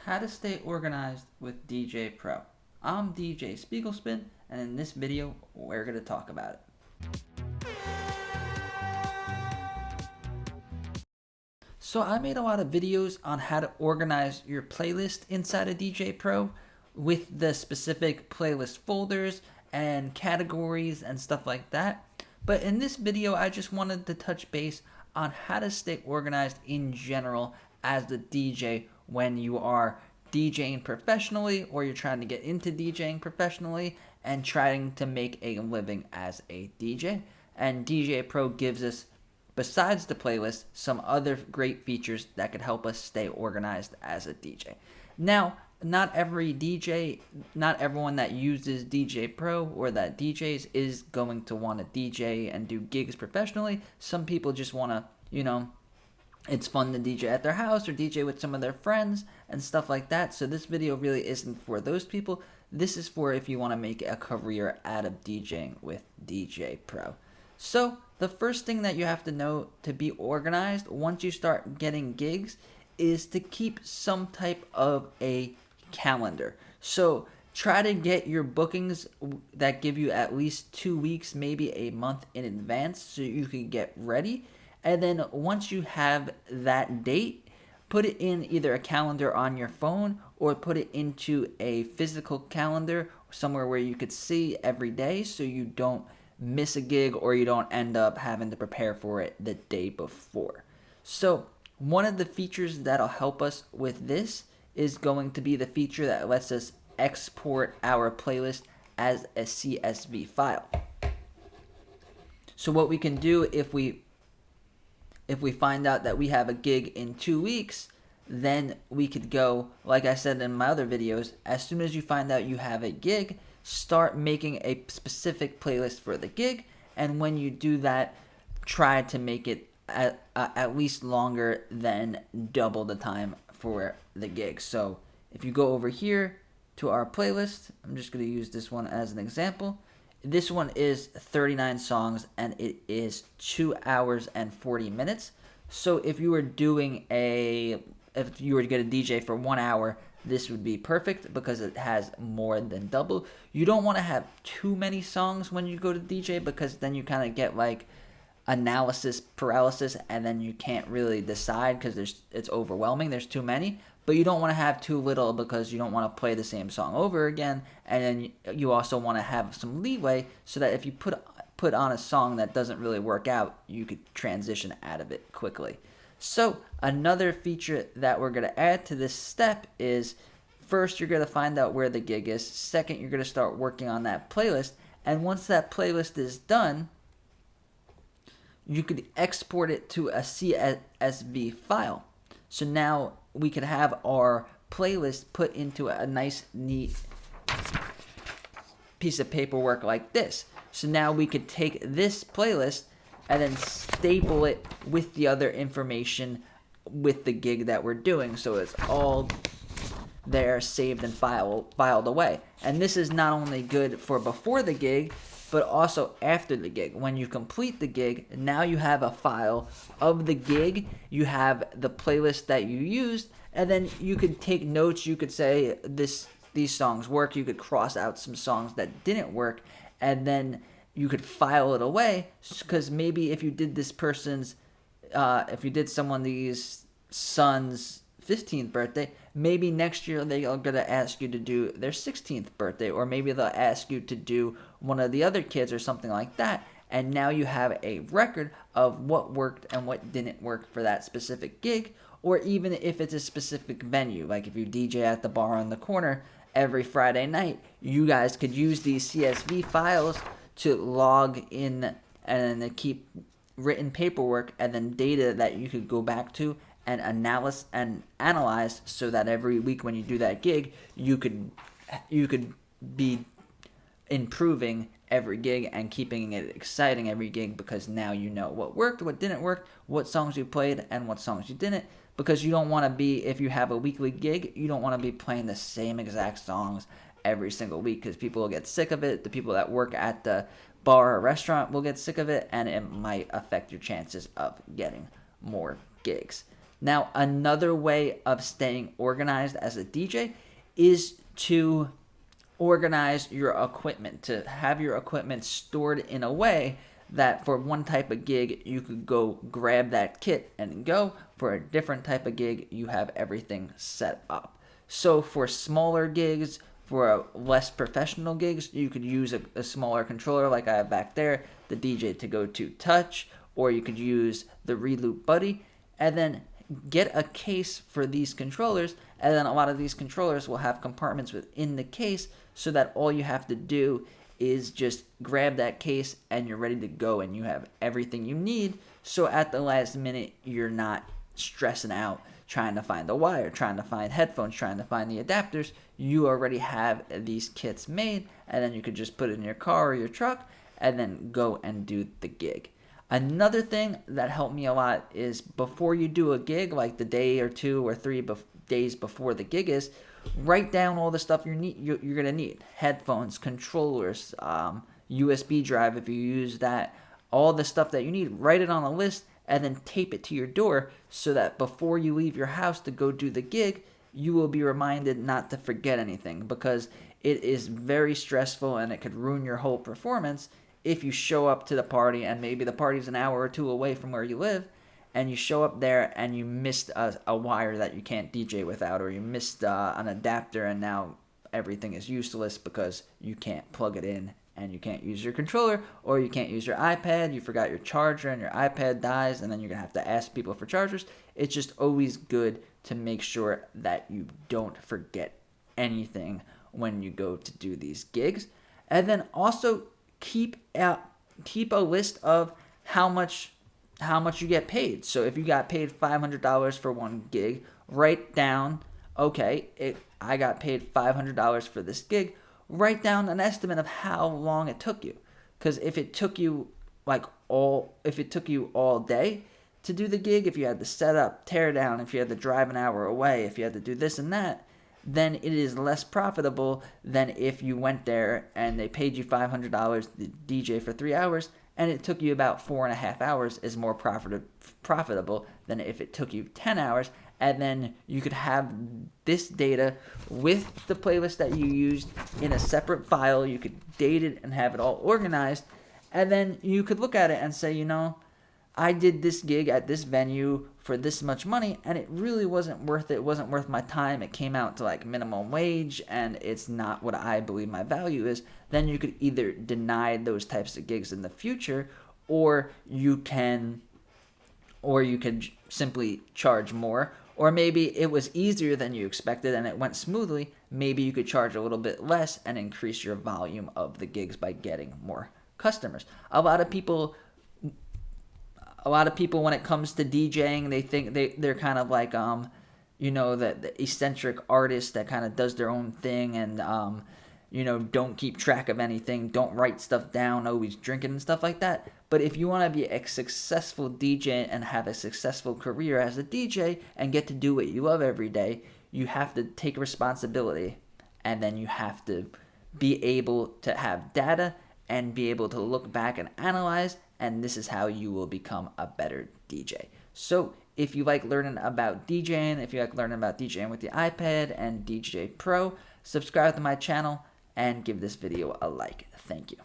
How to stay organized with DJ Pro. I'm DJ Spiegel Spin, and in this video, we're going to talk about it. So I made a lot of videos on how to organize your playlist inside of DJ Pro with the specific playlist folders and categories and stuff like that. But in this video, I just wanted to touch base on how to stay organized in general as the DJ when you are DJing professionally or you're trying to get into DJing professionally and trying to make a living as a DJ. And DJ Pro gives us, besides the playlist, some other great features that could help us stay organized as a DJ. Now, not everyone that uses DJ Pro or that DJs is going to want to DJ and do gigs professionally. Some people just want to, it's fun to DJ at their house or DJ with some of their friends and stuff like that. So this video really isn't for those people. This is for if you want to make a career out of DJing with DJ Pro. So the first thing that you have to know to be organized once you start getting gigs is to keep some type of a calendar. So try to get your bookings that give you at least 2 weeks, maybe a month in advance so you can get ready. And then once you have that date, put it in either a calendar on your phone or put it into a physical calendar somewhere where you could see every day so you don't miss a gig or you don't end up having to prepare for it the day before. So one of the features that'll help us with this is going to be the feature that lets us export our playlist as a CSV file. So what we can do if we find out that we have a gig in 2 weeks, then we could go, like I said in my other videos, as soon as you find out you have a gig, start making a specific playlist for the gig. And when you do that, try to make it at least longer than double the time for the gig. So if you go over here to our playlist, I'm just going to use this one as an example. This one is 39 songs and it is 2 hours and 40 minutes. So if you were doing if you were to get a DJ for 1 hour, this would be perfect because it has more than double. You don't want to have too many songs when you go to DJ because then you kind of get like analysis paralysis and then you can't really decide because it's overwhelming. There's too many. But you don't want to have too little because you don't want to play the same song over again. And then you also want to have some leeway so that if you put on a song that doesn't really work out, you could transition out of it quickly. So another feature that we're going to add to this step is, first, you're going to find out where the gig is. Second, you're going to start working on that playlist. And once that playlist is done, you could export it to a CSV file. So now we could have our playlist put into a nice, neat piece of paperwork like this. So now we could take this playlist and then staple it with the other information with the gig that we're doing. So it's all there, saved and filed away. And this is not only good for before the gig, but also after the gig. When you complete the gig, now you have a file of the gig, you have the playlist that you used, and then you could take notes. You could say these songs work. You could cross out some songs that didn't work, and then you could file it away. Because maybe if you did someone's son's 15th birthday, maybe next year they are going to ask you to do their 16th birthday, or maybe they'll ask you to do one of the other kids or something like that. And now you have a record of what worked and what didn't work for that specific gig, or even if it's a specific venue, like if you DJ at the bar on the corner every Friday night, you guys could use these CSV files to log in and keep written paperwork and then data that you could go back to and analyze so that every week when you do that gig, you could be improving every gig and keeping it exciting every gig, because now you know what worked, what didn't work, what songs you played, and what songs you didn't. Because you don't want to be, if you have a weekly gig, you don't want to be playing the same exact songs every single week because people will get sick of it. The people that work at the bar or restaurant will get sick of it, and it might affect your chances of getting more gigs. Now, another way of staying organized as a DJ is to organize your equipment, to have your equipment stored in a way that for one type of gig, you could go grab that kit and go. For a different type of gig, you have everything set up. So for smaller gigs, for less professional gigs, you could use a smaller controller like I have back there, the DJ to go to touch, or you could use the Reloop Buddy, and then get a case for these controllers, and then a lot of these controllers will have compartments within the case so that all you have to do is just grab that case and you're ready to go and you have everything you need. So at the last minute, you're not stressing out trying to find the wire, trying to find headphones, trying to find the adapters. You already have these kits made, and then you could just put it in your car or your truck and then go and do the gig. Another thing that helped me a lot is before you do a gig, like the day or 2 or 3 days before the gig is, write down all the stuff you're going to need. Headphones, controllers, USB drive if you use that, all the stuff that you need. Write it on a list and then tape it to your door so that before you leave your house to go do the gig, you will be reminded not to forget anything, because it is very stressful and it could ruin your whole performance if you show up to the party and maybe the party's an hour or 2 away from where you live, and you show up there and you missed a wire that you can't DJ without, or you missed an adapter and now everything is useless because you can't plug it in and you can't use your controller, or you can't use your iPad, you forgot your charger and your iPad dies, and then you're going to have to ask people for chargers. It's just always good to make sure that you don't forget anything when you go to do these gigs. And then also keep a list of how much you get paid. So if you got paid $500 for one gig, write down, okay, I got paid $500 for this gig. Write down an estimate of how long it took you. Because if it took you all day to do the gig, if you had to set up, tear down, if you had to drive an hour away, if you had to do this and that, then it is less profitable than if you went there and they paid you $500 to DJ for 3 hours and it took you about 4.5 hours. Is more profitable than if it took you 10 hours. And then you could have this data with the playlist that you used in a separate file. You could date it and have it all organized. And then you could look at it and say, I did this gig at this venue for this much money, and it really wasn't worth it. It wasn't worth my time. It came out to like minimum wage, and it's not what I believe my value is. Then you could either deny those types of gigs in the future, or you can simply charge more. Or maybe it was easier than you expected and it went smoothly. Maybe you could charge a little bit less and increase your volume of the gigs by getting more customers. A lot of people when it comes to DJing, they think they're kind of like the eccentric artist that kind of does their own thing and don't keep track of anything, don't write stuff down, always drinking and stuff like that. But if you want to be a successful DJ and have a successful career as a DJ and get to do what you love every day, you have to take responsibility, and then you have to be able to have data and be able to look back and analyze, and this is how you will become a better DJ. So if you like learning about DJing, if you like learning about DJing with the iPad and DJ Pro, subscribe to my channel and give this video a like. Thank you.